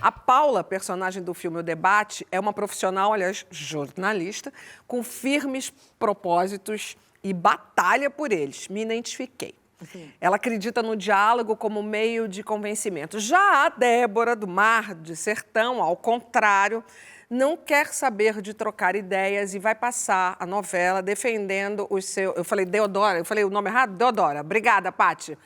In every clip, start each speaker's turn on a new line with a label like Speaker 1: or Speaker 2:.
Speaker 1: A Paula, personagem do filme O Debate, é uma profissional, aliás, jornalista, com firmes propósitos e batalha por eles. Me identifiquei. Ela acredita no diálogo como meio de convencimento. Já a Débora, do Mar de Sertão, ao contrário, não quer saber de trocar ideias e vai passar a novela defendendo os seus... Eu falei Deodora, eu falei o nome errado? Deodora. Obrigada, Paty.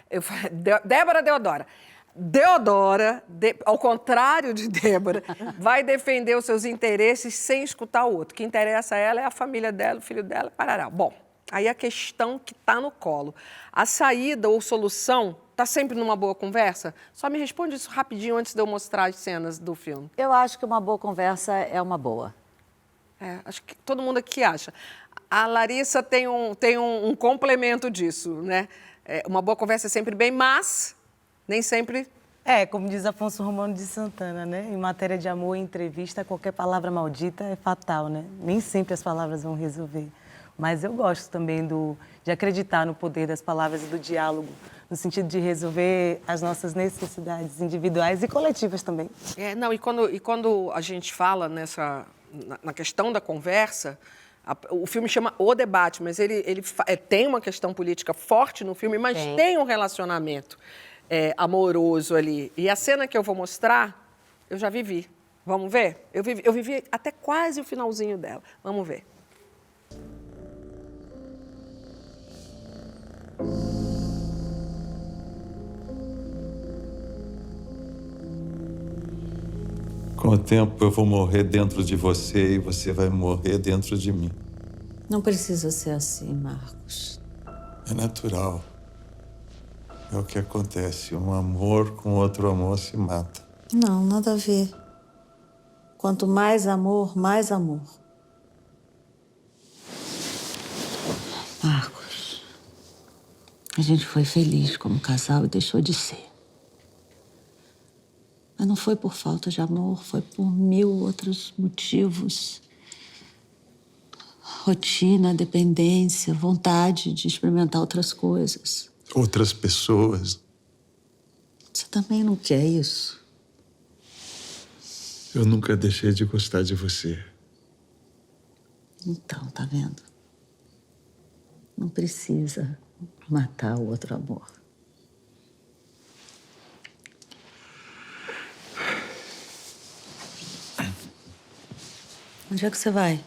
Speaker 1: Eu falei Débora Deodora. Deodora, ao contrário de Débora, vai defender os seus interesses sem escutar o outro. O que interessa a ela é a família dela, o filho dela, parará. Bom, aí a questão que está no colo. A saída ou solução está sempre numa boa conversa? Só me responde isso rapidinho antes de eu mostrar as cenas do filme.
Speaker 2: Eu acho que uma boa conversa é uma boa.
Speaker 1: Acho que todo mundo aqui acha. A Larissa tem um complemento disso, né? Uma boa conversa é sempre bem, mas nem sempre...
Speaker 3: Como diz Afonso Romano de Santana, né? Em matéria de amor e entrevista, qualquer palavra maldita é fatal, né? Nem sempre as palavras vão resolver. Mas eu gosto também de acreditar no poder das palavras e do diálogo, no sentido de resolver as nossas necessidades individuais e coletivas também.
Speaker 1: E quando a gente fala na questão da conversa, o filme chama O Debate, mas ele tem uma questão política forte no filme, mas tem um relacionamento amoroso ali. E a cena que eu vou mostrar, eu já vivi. Vamos ver? Eu vivi até quase o finalzinho dela. Vamos ver.
Speaker 4: Com o tempo eu vou morrer dentro de você e você vai morrer dentro de mim.
Speaker 2: Não precisa ser assim, Marcos.
Speaker 4: É natural. É o que acontece. Um amor com outro amor se mata.
Speaker 2: Não, nada a ver. Quanto mais amor, mais amor. Marcos, a gente foi feliz como casal e deixou de ser. Mas não foi por falta de amor, foi por 1000 outros motivos. Rotina, dependência, vontade de experimentar outras coisas.
Speaker 4: Outras pessoas.
Speaker 2: Você também não quer isso?
Speaker 4: Eu nunca deixei de gostar de você.
Speaker 2: Então, tá vendo? Não precisa matar o outro amor. Onde é que você vai?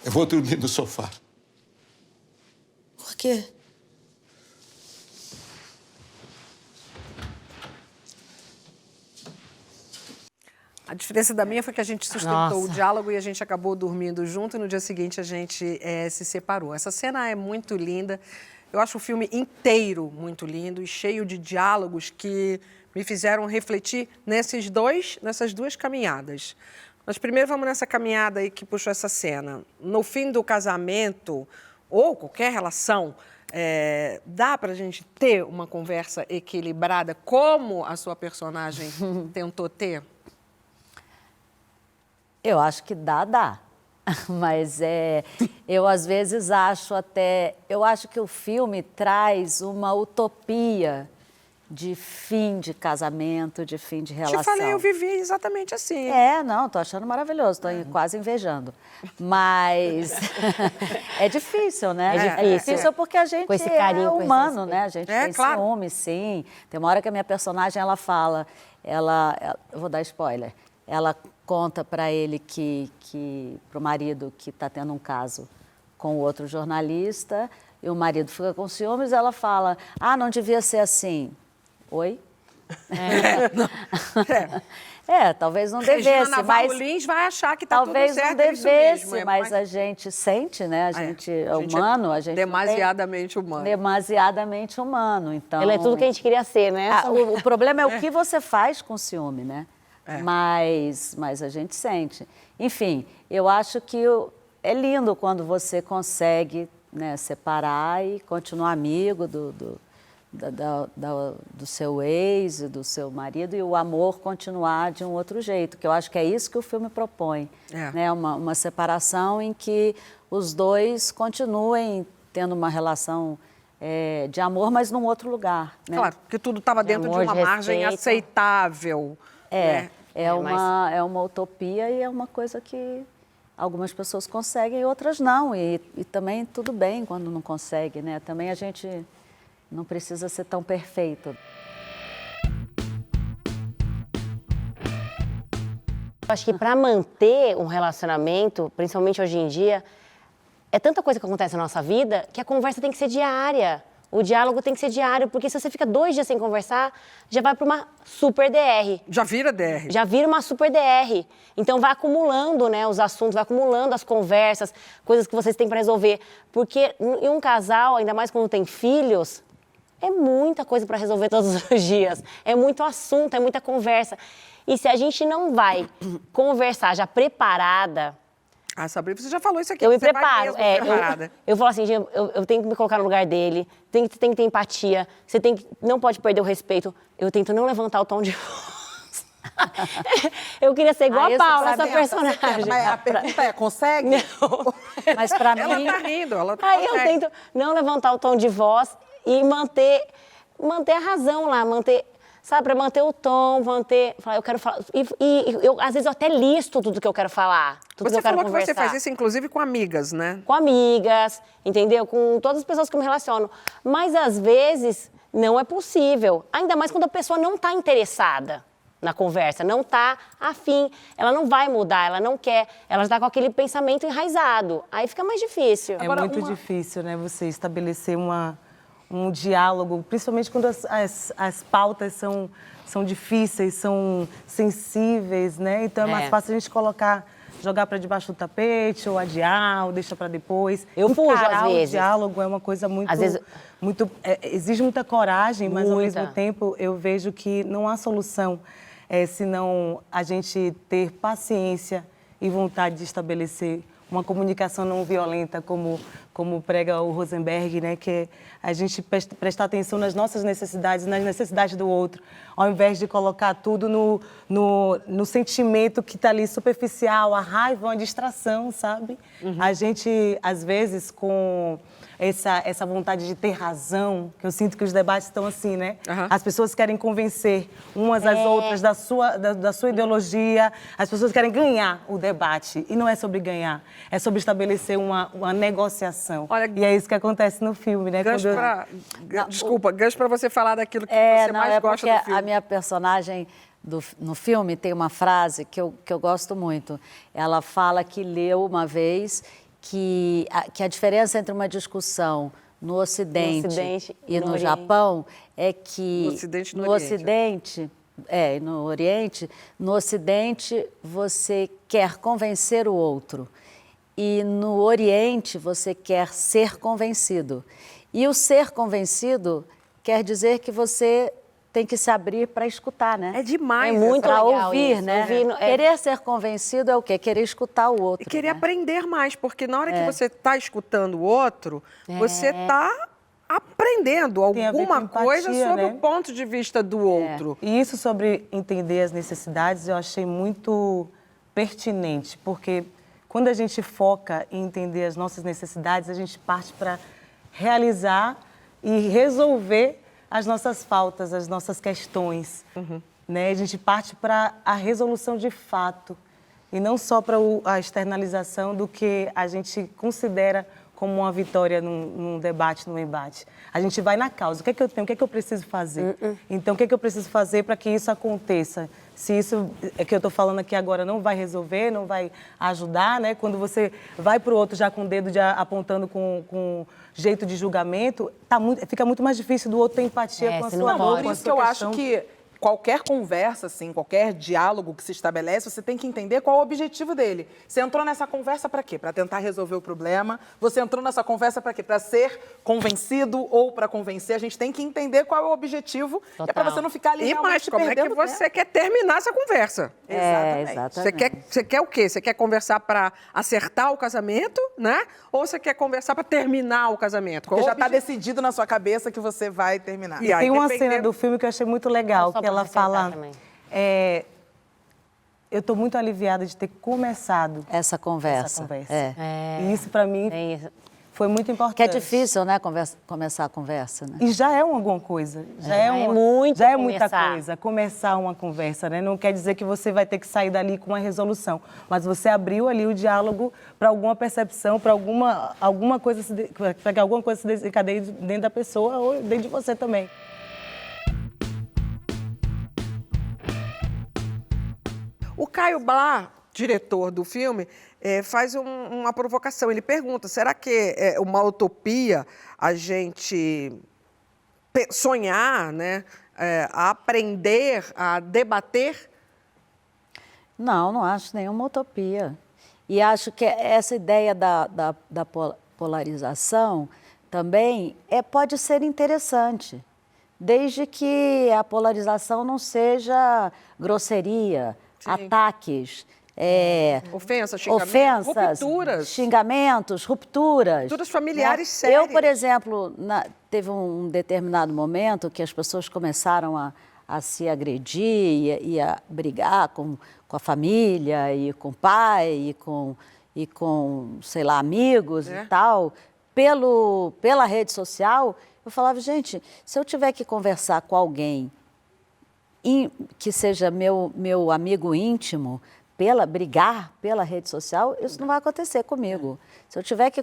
Speaker 4: Eu vou dormir no sofá.
Speaker 2: Por quê?
Speaker 1: A diferença da minha foi que a gente sustentou o diálogo e a gente acabou dormindo junto e no dia seguinte a gente se separou. Essa cena é muito linda. Eu acho o filme inteiro muito lindo e cheio de diálogos que me fizeram refletir nessas duas caminhadas. Mas primeiro vamos nessa caminhada aí que puxou essa cena. No fim do casamento, ou qualquer relação, dá pra gente ter uma conversa equilibrada como a sua personagem tentou ter?
Speaker 2: Eu acho que dá. Mas eu às vezes acho eu acho que o filme traz uma utopia de fim de casamento, de fim de relação.
Speaker 1: Te falei, eu vivi exatamente assim.
Speaker 2: Não, tô achando maravilhoso, tô quase invejando. Mas é difícil, né? É difícil porque a gente
Speaker 5: com esse carinho,
Speaker 2: é
Speaker 5: com esse
Speaker 2: humano, né? A gente tem
Speaker 1: claro.
Speaker 2: ciúme, sim. Tem uma hora que a minha personagem, ela fala, eu vou dar spoiler, ela conta para ele pro marido que está tendo um caso com outro jornalista e o marido fica com ciúmes, ela fala, não devia ser assim. Oi? Talvez não devesse,
Speaker 1: Regina Navarro
Speaker 2: mas
Speaker 1: Lins vai achar que tá tudo certo.
Speaker 2: talvez não devesse, mas a gente sente, né? A gente é humano, a gente
Speaker 1: demasiadamente humano.
Speaker 2: Demasiadamente humano, então...
Speaker 5: Ela é tudo que a gente queria ser, né?
Speaker 2: O problema é o que você faz com ciúme, né? Mas a gente sente. Enfim, eu acho que é lindo quando você consegue, né, separar e continuar amigo do seu ex e do seu marido e o amor continuar de um outro jeito, que eu acho que é isso que o filme propõe. Né? Uma separação em que os dois continuem tendo uma relação de amor, mas num outro lugar, né?
Speaker 1: Claro, porque tudo estava dentro de
Speaker 5: amor,
Speaker 1: uma
Speaker 5: de
Speaker 1: margem
Speaker 5: respeito.
Speaker 1: aceitável. Né?
Speaker 2: É uma utopia e é uma coisa que algumas pessoas conseguem e outras não. E também tudo bem quando não consegue, né? Também a gente não precisa ser tão perfeito.
Speaker 5: Eu acho que para manter um relacionamento, principalmente hoje em dia, é tanta coisa que acontece na nossa vida que a conversa tem que ser diária. O diálogo tem que ser diário, porque se você fica 2 dias sem conversar, já vai para uma super DR.
Speaker 1: Já vira DR.
Speaker 5: Já vira uma super DR. Então vai acumulando, né, os assuntos, vai acumulando as conversas, coisas que vocês têm para resolver. Porque em um casal, ainda mais quando tem filhos, é muita coisa para resolver todos os dias. É muito assunto, é muita conversa. E se a gente não vai conversar já preparada...
Speaker 1: Ah, Sabrina, você já falou isso aqui.
Speaker 5: Eu me
Speaker 1: você vai
Speaker 5: preparo.
Speaker 1: mesmo preparada.
Speaker 5: Eu falo assim, gente, eu tenho que me colocar no lugar dele, tem que ter empatia, não pode perder o respeito. Eu tento não levantar o tom de voz. Eu queria ser igual a Paula, essa personagem.
Speaker 6: Mas a pergunta é, consegue?
Speaker 5: Não.
Speaker 2: Mas para mim...
Speaker 1: Ela tá rindo, ela
Speaker 5: Aí eu
Speaker 1: consegue.
Speaker 5: tento não levantar o tom de voz e manter a razão lá, sabe, para manter o tom, falar, eu quero falar, e eu, às vezes, eu até listo tudo que eu quero falar, tudo que
Speaker 1: Você
Speaker 5: eu quero
Speaker 1: falou que
Speaker 5: conversar.
Speaker 1: você faz isso, inclusive, com amigas, né?
Speaker 5: Com amigas, entendeu? Com todas as pessoas que eu me relaciono. Mas, às vezes, não é possível, ainda mais quando a pessoa não está interessada na conversa, não está afim, ela não vai mudar, ela não quer, ela está com aquele pensamento enraizado, aí fica mais difícil.
Speaker 3: É muito difícil, né, você estabelecer um diálogo, principalmente quando as pautas são difíceis, são sensíveis, né? Então é mais fácil a gente jogar para debaixo do tapete, ou adiar, ou deixar para depois.
Speaker 5: Eu fujo,
Speaker 3: Encarar
Speaker 5: às vezes.
Speaker 3: O diálogo é uma coisa muito...
Speaker 5: Às vezes...
Speaker 3: exige muita coragem, mas ao
Speaker 5: Muita.
Speaker 3: mesmo tempo eu vejo que não há solução senão a gente ter paciência e vontade de estabelecer uma comunicação não violenta, como prega o Rosenberg, né? Que é a gente prestar atenção nas nossas necessidades, nas necessidades do outro, ao invés de colocar tudo no sentimento que está ali superficial, a raiva, uma distração, sabe? A gente, às vezes, com essa vontade de ter razão, que eu sinto que os debates estão assim, né? As pessoas querem convencer umas às outras da sua ideologia, as pessoas querem ganhar o debate. E não é sobre ganhar, é sobre estabelecer uma negociação.
Speaker 1: Olha,
Speaker 3: e é isso que acontece no filme, né?
Speaker 1: Gancho Desculpa, gancho para você falar daquilo que você mais gosta do filme.
Speaker 2: A minha personagem no filme tem uma frase que eu gosto muito. Ela fala que leu uma vez que a diferença entre uma discussão no Ocidente e no Japão é que
Speaker 1: No Ocidente e no
Speaker 2: no
Speaker 1: Oriente.
Speaker 2: Ocidente, no Oriente, no Ocidente você quer convencer o outro e no Oriente você quer ser convencido. E o ser convencido quer dizer que você tem que se abrir para escutar, né?
Speaker 1: É demais.
Speaker 5: É muito
Speaker 2: Para
Speaker 5: legal
Speaker 2: ouvir,
Speaker 5: isso,
Speaker 2: né?
Speaker 5: ouvir,
Speaker 2: Querer ser convencido é o quê? Querer escutar o outro.
Speaker 1: E querer
Speaker 2: né?
Speaker 1: aprender mais, porque na hora que você está escutando o outro, você está aprendendo
Speaker 3: Tem a ver
Speaker 1: alguma
Speaker 3: com empatia,
Speaker 1: coisa sobre
Speaker 3: né?
Speaker 1: o ponto de vista do outro.
Speaker 3: E isso sobre entender as necessidades eu achei muito pertinente, porque quando a gente foca em entender as nossas necessidades, a gente parte para realizar e resolver as nossas faltas, as nossas questões. Né? A gente parte para a resolução de fato e não só para a externalização do que a gente considera como uma vitória num debate, num embate. A gente vai na causa. O que é que eu tenho? O que é que eu preciso fazer? Então, o que é que eu preciso fazer para que isso aconteça? Se isso que eu estou falando aqui agora não vai resolver, não vai ajudar, né? Quando você vai para o outro já com o dedo apontando com jeito de julgamento, fica muito mais difícil do outro ter empatia com a sua dor.
Speaker 6: Por isso que eu acho que qualquer conversa, assim, qualquer diálogo que se estabelece, você tem que entender qual é o objetivo dele. Você entrou nessa conversa para quê? Para tentar resolver o problema. Você entrou nessa conversa para quê? Para ser convencido ou para convencer. A gente tem que entender qual é o objetivo. É para você não ficar ali
Speaker 1: E
Speaker 6: realmente
Speaker 1: mais, como é que
Speaker 6: perdendo
Speaker 1: você quer terminar essa conversa?
Speaker 2: Exatamente.
Speaker 1: Você quer o quê? Você quer conversar para acertar o casamento, né? Ou você quer conversar para terminar o casamento?
Speaker 6: Porque já está decidido na sua cabeça que você vai terminar.
Speaker 1: E aí,
Speaker 3: Tem uma
Speaker 1: dependendo-
Speaker 3: cena do filme que eu achei muito legal,
Speaker 5: Só
Speaker 3: que
Speaker 5: pra
Speaker 3: ela
Speaker 5: acrescentar
Speaker 3: fala...
Speaker 5: também.
Speaker 3: Eu estou muito aliviada de ter começado
Speaker 2: Essa conversa.
Speaker 3: essa conversa.
Speaker 2: É.
Speaker 3: E isso, para mim,
Speaker 5: É isso.
Speaker 3: foi muito importante.
Speaker 2: Que é difícil, né, começar a conversa, né?
Speaker 3: E já é alguma coisa. Já é muita coisa começar uma conversa, né? Não quer dizer que você vai ter que sair dali com uma resolução, mas você abriu ali o diálogo para alguma percepção, para alguma coisa, para que alguma coisa se desencadeie dentro da pessoa ou dentro de você também.
Speaker 1: O Caio Blá, diretor do filme, faz uma provocação. Ele pergunta, será que é uma utopia a gente sonhar, né, a aprender, a debater?
Speaker 2: Não acho nenhuma utopia. E acho que essa ideia da polarização também pode ser interessante, desde que a polarização não seja grosseria, ataques,
Speaker 1: ofensas,
Speaker 2: xingamentos, rupturas.
Speaker 1: Rupturas familiares
Speaker 2: né?
Speaker 1: sérias.
Speaker 2: Eu, por exemplo, teve um determinado momento que as pessoas começaram a se agredir e a brigar com a família e com o pai e com sei lá, amigos e tal, pela rede social. Eu falava, gente, se eu tiver que conversar com alguém que seja meu amigo íntimo, brigar pela rede social, isso não vai acontecer comigo. Se eu tiver que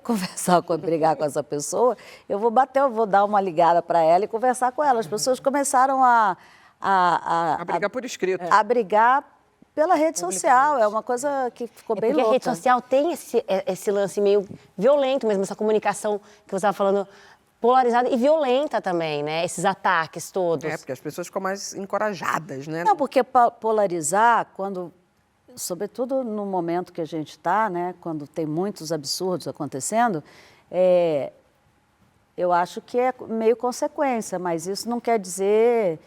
Speaker 2: brigar com essa pessoa, eu vou dar uma ligada para ela e conversar com ela. As pessoas começaram a
Speaker 1: brigar por escrito.
Speaker 2: A brigar pela rede social. É uma coisa que ficou bem louca.
Speaker 5: Porque a rede social tem esse lance meio violento mesmo, essa comunicação que você estava falando, polarizada e violenta também, né? Esses ataques todos.
Speaker 1: Porque as pessoas ficam mais encorajadas, né?
Speaker 2: Não, porque polarizar, sobretudo no momento que a gente está, né? Quando tem muitos absurdos acontecendo, eu acho que é meio consequência, mas isso não quer dizer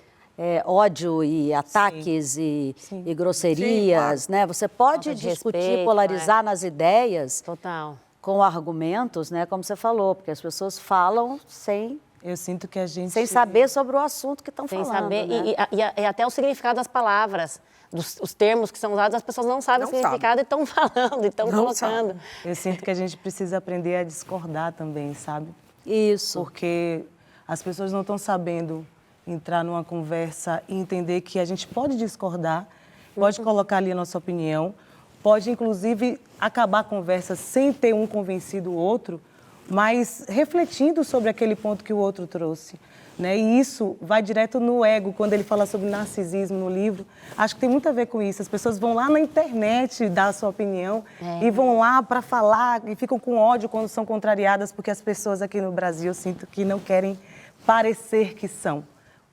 Speaker 2: ódio e ataques e grosserias,
Speaker 1: Sim, claro.
Speaker 2: né? Você pode discutir,
Speaker 5: respeito,
Speaker 2: polarizar nas ideias.
Speaker 5: Total.
Speaker 2: Com argumentos, né, como você falou, porque as pessoas falam sem
Speaker 3: Eu sinto que a gente...
Speaker 2: sem saber sobre o assunto que estão
Speaker 5: Sem
Speaker 2: falando.
Speaker 5: saber,
Speaker 2: né?
Speaker 5: e até o significado das palavras, os termos que são usados, as pessoas não sabem o significado e estão falando, e estão colocando.
Speaker 3: Eu sinto que a gente precisa aprender a discordar também, sabe?
Speaker 2: Isso.
Speaker 3: Porque as pessoas não estão sabendo entrar numa conversa e entender que a gente pode discordar, pode colocar ali a nossa opinião, pode, inclusive, acabar a conversa sem ter um convencido o outro, mas refletindo sobre aquele ponto que o outro trouxe. Né? E isso vai direto no ego, quando ele fala sobre narcisismo no livro. Acho que tem muito a ver com isso. As pessoas vão lá na internet dar a sua opinião e vão lá para falar e ficam com ódio quando são contrariadas, porque as pessoas aqui no Brasil, eu sinto que não querem parecer que são.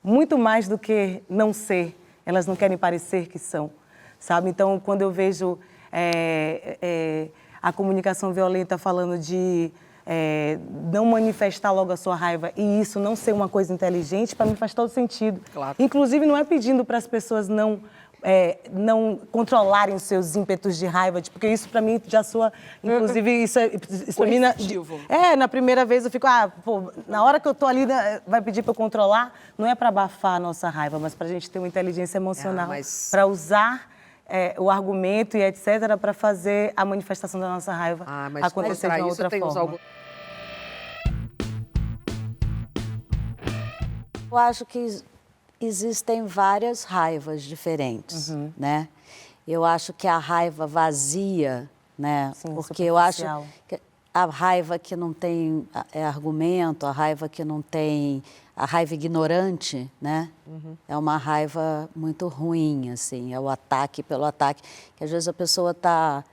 Speaker 3: Muito mais do que não ser, elas não querem parecer que são, sabe? Então, quando eu vejo a comunicação violenta falando de não manifestar logo a sua raiva e isso não ser uma coisa inteligente, para mim faz todo sentido.
Speaker 1: Claro.
Speaker 3: Inclusive, não é pedindo para as pessoas não controlarem os seus ímpetos de raiva, porque isso para mim já soa, inclusive, isso para mim... Na primeira vez eu fico, na hora que eu tô ali, vai pedir para eu controlar, não é para abafar a nossa raiva, mas para a gente ter uma inteligência emocional, para usar o argumento e etc., para fazer a manifestação da nossa raiva acontecer de uma outra forma.
Speaker 2: Eu acho que existem várias raivas diferentes, né? Eu acho que a raiva vazia, né?
Speaker 3: Sim,
Speaker 2: porque eu acho
Speaker 3: superficial.
Speaker 2: que a raiva que não tem argumento, a raiva que não tem... A raiva ignorante, né? É uma raiva muito ruim, assim. É o ataque pelo ataque. Que às vezes a pessoa está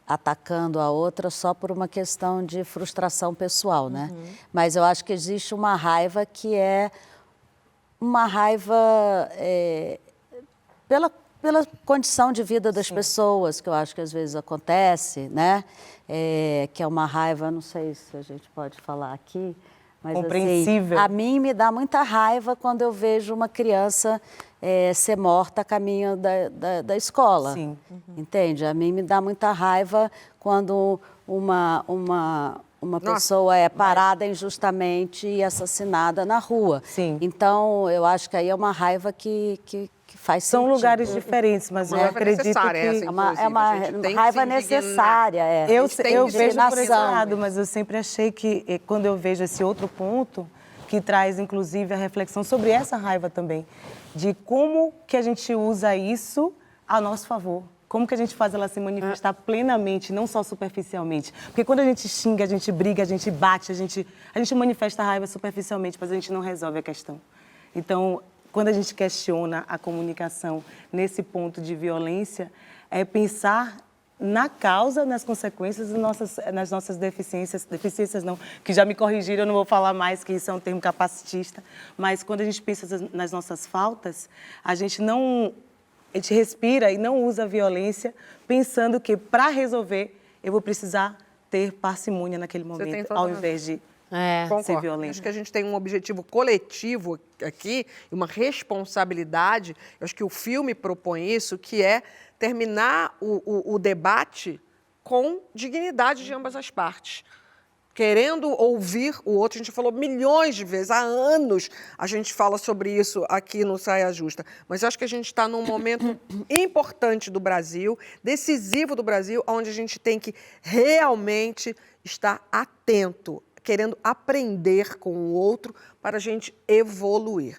Speaker 2: atacando a outra só por uma questão de frustração pessoal, né? Mas eu acho que existe uma raiva que é uma raiva pela condição de vida das pessoas, que eu acho que às vezes acontece, né? Que é uma raiva, não sei se a gente pode falar aqui, mas
Speaker 3: compreensível.
Speaker 2: Assim, a mim me dá muita raiva quando eu vejo uma criança ser morta a caminho da escola.
Speaker 3: Sim.
Speaker 2: Entende? A mim me dá muita raiva quando uma pessoa é parada injustamente e assassinada na rua.
Speaker 3: Sim.
Speaker 2: Então, eu acho que aí é uma raiva que que faz
Speaker 3: São
Speaker 2: sentido.
Speaker 3: lugares diferentes, mas
Speaker 1: Uma
Speaker 3: eu
Speaker 1: raiva
Speaker 3: acredito
Speaker 1: necessária
Speaker 3: que...
Speaker 1: essa,
Speaker 2: É uma
Speaker 1: inclusive. A gente tem que
Speaker 2: raiva
Speaker 1: se indignar.
Speaker 2: necessária.
Speaker 3: Eu
Speaker 1: gente tem
Speaker 3: vejo por esse
Speaker 2: indignação.
Speaker 3: lado, mas eu sempre achei que, quando eu vejo esse outro ponto, que traz, inclusive, a reflexão sobre essa raiva também, de como que a gente usa isso a nosso favor. Como que a gente faz ela se manifestar plenamente, não só superficialmente. Porque quando a gente xinga, a gente briga, a gente bate, a gente manifesta a raiva superficialmente, mas a gente não resolve a questão. Então, quando a gente questiona a comunicação nesse ponto de violência, é pensar na causa, nas consequências nas nossas deficiências não, que já me corrigiram, eu não vou falar mais, que isso é um termo capacitista, mas quando a gente pensa nas nossas faltas, a gente respira e não usa a violência pensando que, para resolver, eu vou precisar ter parcimônia naquele momento,
Speaker 1: toda
Speaker 3: ao
Speaker 1: razão.
Speaker 3: invés de ser
Speaker 1: Concordo.
Speaker 3: violento.
Speaker 1: Acho que a gente tem um objetivo coletivo aqui, uma responsabilidade. Eu acho que o filme propõe isso, que é terminar o debate com dignidade de ambas as partes. Querendo ouvir o outro, a gente falou milhões de vezes, há anos a gente fala sobre isso aqui no Saia Justa. Mas eu acho que a gente está num momento importante do Brasil, decisivo do Brasil, onde a gente tem que realmente estar atento, querendo aprender com o outro para a gente evoluir.